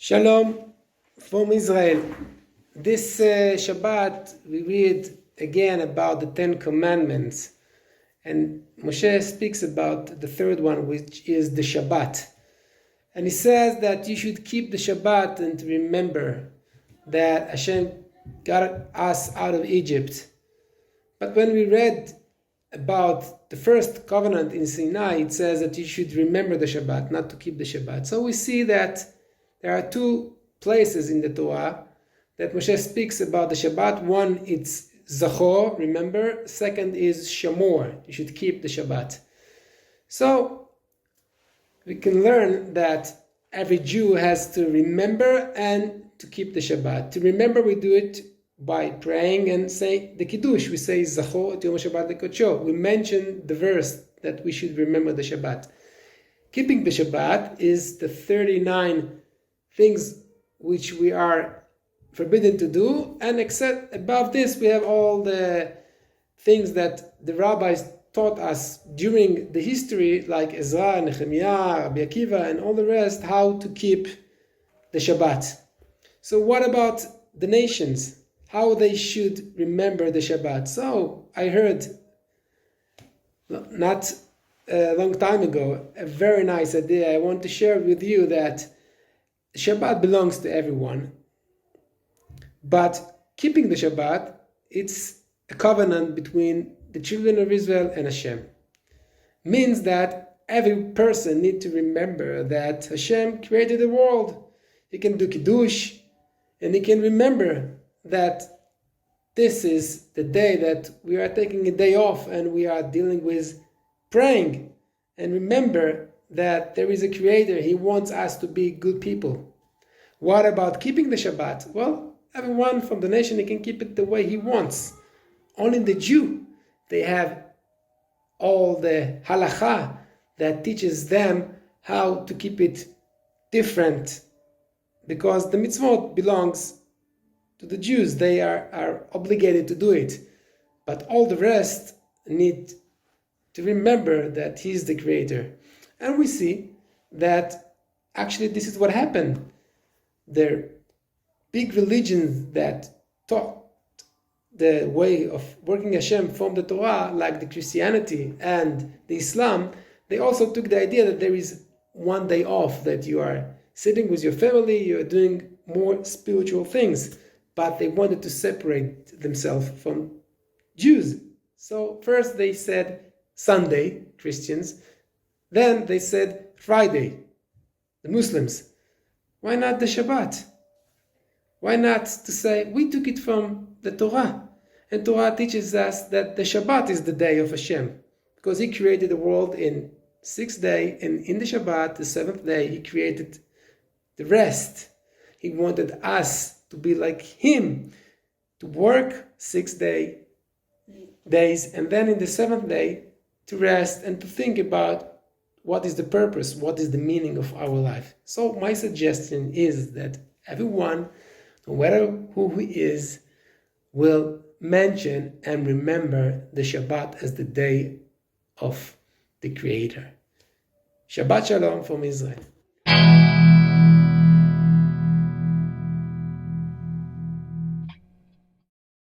Shalom from Israel. This Shabbat we read again about the 10 commandments, and Moshe speaks about the third one, which is the Shabbat. And he says that you should keep the Shabbat and to remember that Hashem got us out of Egypt. But when we read about the first covenant in Sinai, it says that you should remember the Shabbat, not to keep the Shabbat. So we see that there are two places in the Torah that Moshe speaks about the Shabbat. One, it's Zachor, remember. Second is Shamor, you should keep the Shabbat. So we can learn that every Jew has to remember and to keep the Shabbat. To remember, we do it by praying and say the Kiddush. We say Zachor et Yom Shabbat lekodsho. We mention the verse that we should remember the Shabbat. Keeping the Shabbat is the 39 things which we are forbidden to do, and except above this we have all the things that the rabbis taught us during the history, like Ezra, Nehemiah, Rabbi Akiva, and all the rest, how to keep the Shabbat. So what about the nations? How they should remember the Shabbat? So I heard not a long time ago a very nice idea. I want to share with you that Shabbat belongs to everyone, but keeping the Shabbat, it's a covenant between the children of Israel and Hashem. Means that every person needs to remember that Hashem created the world. He can do Kiddush, and he can remember that this is the day that we are taking a day off and we are dealing with praying. And remember that there is a Creator. He wants us to be good people. What about keeping the Shabbat? Well, everyone from the nation, he can keep it the way he wants. Only the Jew, they have all the halakha that teaches them how to keep it different, because the mitzvot belongs to the Jews. They are obligated to do it. But all the rest need to remember that He is the Creator. And we see that actually this is what happened. The big religions that taught the way of working Hashem from the Torah, like the Christianity and the Islam, they also took the idea that there is one day off, that you are sitting with your family, you are doing more spiritual things, but they wanted to separate themselves from Jews. So first they said Sunday, Christians, then they said Friday, the Muslims. Why not the Shabbat? Why not to say, we took it from the Torah, and Torah teaches us that the Shabbat is the day of Hashem, because He created the world in 6 days, and in the Shabbat, the 7th day, He created the rest. He wanted us to be like Him, to work 6 days, and then in the 7th day, to rest and to think about what is the purpose, what is the meaning of our life. So my suggestion is that everyone, no matter who he is, will mention and remember the Shabbat as the day of the Creator. Shabbat Shalom from Israel.